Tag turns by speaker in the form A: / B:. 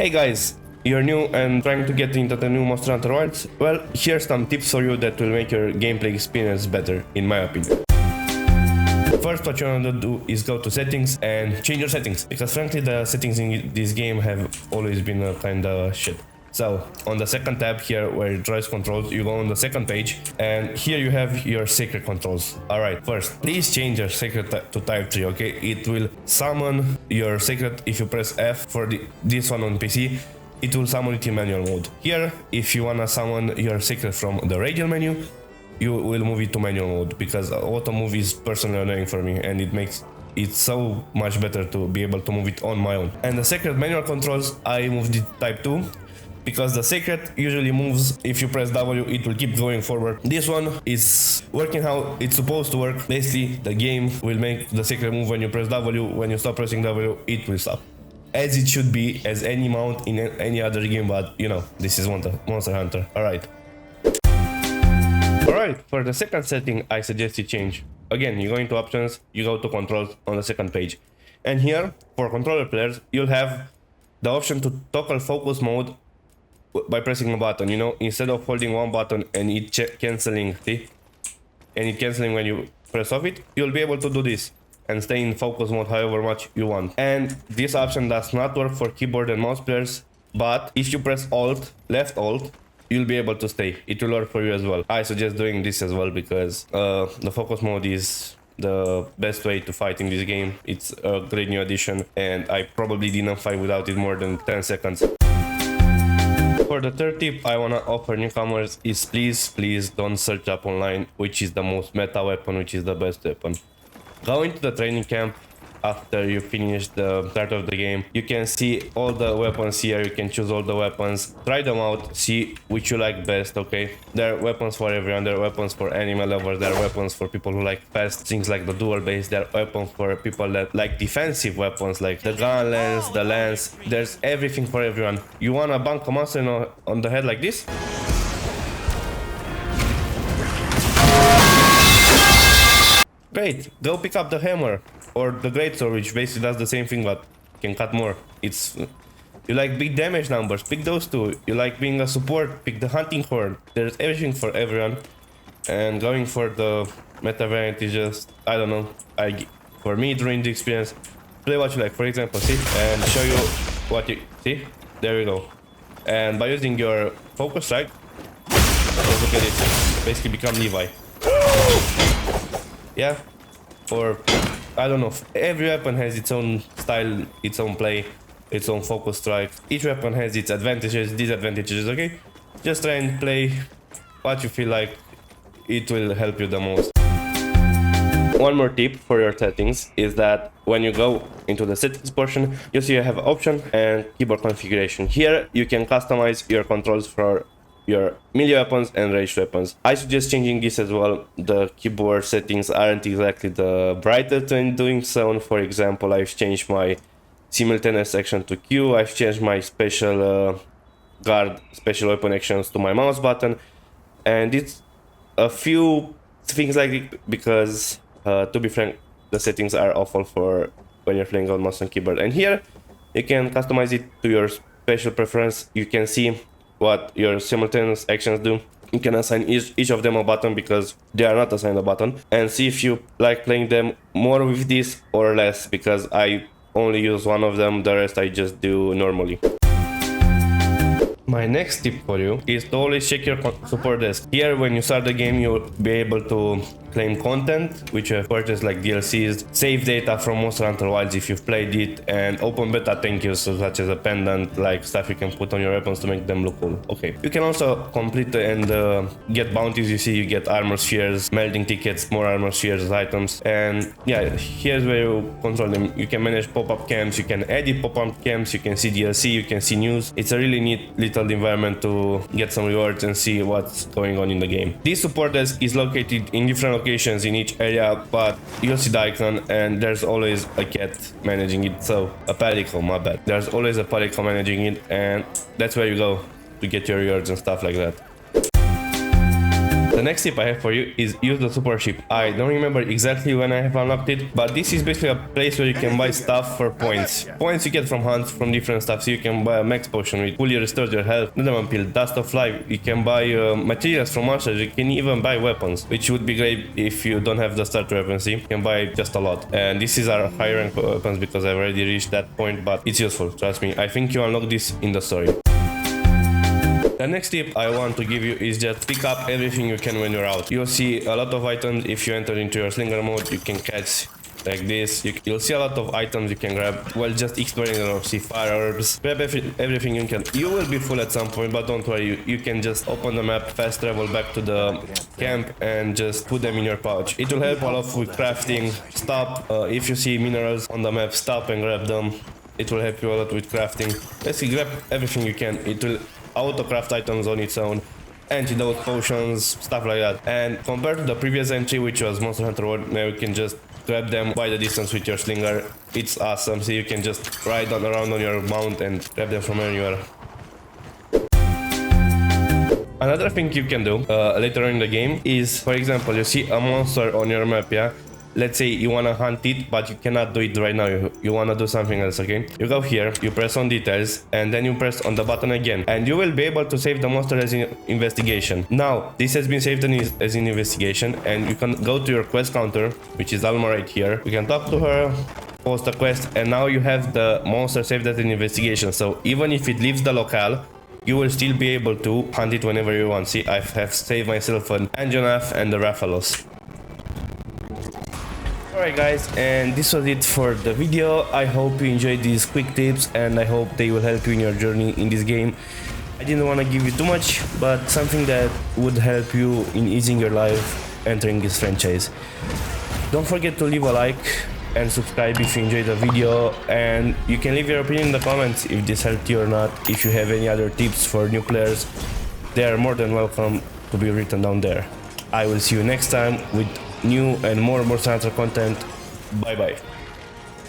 A: Hey guys, you're new and trying to get into the new Monster Hunter Wilds? Well, here's some tips for you that will make your gameplay experience better, in my opinion. First, what you want to do is go to settings and change your settings, because frankly the settings in this game have always been a kinda shit. So, on the second tab here where it drives controls, you go on the second page and here you have your secret controls. Alright, first, please change your secret to type 3, okay? It will summon your secret if you press F for this one on PC. It will summon it in manual mode. Here, if you wanna summon your secret from the radial menu, you will move it to manual mode, because auto move is personally annoying for me and it makes it so much better to be able to move it on my own. And the secret manual controls, I moved it type 2, because the secret usually moves if you press W, it will keep going forward. This one is working how it's supposed to work. Basically, the game will make the secret move when you press W. When you stop pressing W, it will stop. As it should be, as any mount in any other game, but you know, this is Monster Hunter. Alright, for the second setting, I suggest you change. Again, you go into options, you go to controls on the second page. And here, for controller players, you'll have the option to toggle focus mode by pressing a button, you know, instead of holding one button and it cancelling, see? And it cancelling when you press off it, you'll be able to do this and stay in focus mode however much you want. And this option does not work for keyboard and mouse players, but if you press Alt, left Alt, you'll be able to stay. It will work for you as well. I suggest doing this as well because the focus mode is the best way to fight in this game. It's a great new addition and I probably didn't fight without it more than 10 seconds. For the third tip I wanna offer newcomers is please don't search up online which is the most meta weapon, which is the best weapon. Go into the training camp after you finish the start of the game. You can see all the weapons here, you can choose all the weapons, try them out, see which you like best, okay? There are weapons for everyone, there are weapons for anime lovers, there are weapons for people who like fast things like the dual base, there are weapons for people that like defensive weapons like the gun lance, the lance, there's everything for everyone. You wanna bunk a monster on the head like this? Great, go pick up the hammer or the greatsword, which basically does the same thing but can cut more. You like big damage numbers, pick those two. You like being a support, pick the hunting horn. There's everything for everyone. And going for the meta variant is just, I don't know, for me during the experience, play what you like, for example, see, and show you what you see. There we go. And by using your focus strike, let's look at it, basically become Levi. Yeah, or I don't know, every weapon has its own style, its own play, its own focus strike. Each weapon has its advantages, disadvantages, okay? Just try and play what you feel like it will help you the most. One more tip for your settings is that when you go into the settings portion, you see you have option and keyboard configuration. Here you can customize your controls for your melee weapons and ranged weapons. I suggest changing this as well. The keyboard settings aren't exactly the brightest when doing so. For example, I've changed my simultaneous action to Q, I've changed my special guard, special weapon actions to my mouse button, and it's a few things like it because to be frank, the settings are awful for when you're playing on mouse and keyboard. And here you can customize it to your special preference. You can see what your simultaneous actions do. You can assign each of them a button because they are not assigned a button, and see if you like playing them more with this or less, because I only use one of them, the rest I just do normally. My next tip for you is to always check your support desk. Here, when you start the game, you'll be able to claim content, which you have purchased like DLCs, save data from Monster Hunter Wilds if you've played it, and open beta thank yous, such as a pendant, like stuff you can put on your weapons to make them look cool. Okay, you can also complete and get bounties. You see, you get armor spheres, melting tickets, more armor spheres as items, and yeah, here's where you control them. You can manage pop-up camps, you can edit pop-up camps, you can see DLC, you can see news. It's a really neat little environment to get some rewards and see what's going on in the game. This support desk is located in different locations in each area, but you'll see the icon and there's always a cat managing it, so a palico, my bad. There's always a palico managing it, and that's where you go to get your rewards and stuff like that. The next tip I have for you is use the super ship. I don't remember exactly when I have unlocked it, but this is basically a place where you can buy stuff for points. Points you get from hunts, from different stuff, so you can buy a max potion which fully restores your health, Netherman pill, dust of life, you can buy materials from monsters, you can even buy weapons, which would be great if you don't have the starter weapons, see? You can buy just a lot. And this is our higher rank weapons because I've already reached that point, but it's useful, trust me. I think you unlock this in the story. The next tip I want to give you is just pick up everything you can when you're out. You'll see a lot of items if you enter into your slinger mode. You can catch like this. You'll see a lot of items you can grab while just exploring. See firearms, grab everything you can. You will be full at some point, but don't worry, you can just open the map, fast travel back to the camp and just put them in your pouch. It will help a lot with crafting. Stop, if you see minerals on the map, stop and grab them. It will help you a lot with crafting. Basically grab everything you can. It will auto craft items on its own, antidote potions, stuff like that. And compared to the previous entry, which was Monster Hunter World, now you can just grab them by the distance with your slinger. It's awesome, so you can just ride around on your mount and grab them from anywhere. Another thing you can do later on in the game is, for example, you see a monster on your map, yeah? Let's say you wanna hunt it, but you cannot do it right now, you wanna do something else, okay? You go here, you press on details, and then you press on the button again, and you will be able to save the monster as in investigation. Now, this has been saved as in investigation, and you can go to your quest counter, which is Alma right here. You can talk to her, post a quest, and now you have the monster saved as an investigation, so even if it leaves the locale, you will still be able to hunt it whenever you want. See, I have saved myself an Anjanath and the Rathalos. Alright guys, and this was it for the video. I hope you enjoyed these quick tips and I hope they will help you in your journey in this game. I didn't want to give you too much, but something that would help you in easing your life entering this franchise. Don't forget to leave a like and subscribe if you enjoyed the video, and you can leave your opinion in the comments if this helped you or not. If you have any other tips for new players, they are more than welcome to be written down there. I will see you next time with new and more Monster Hunter content. Bye bye.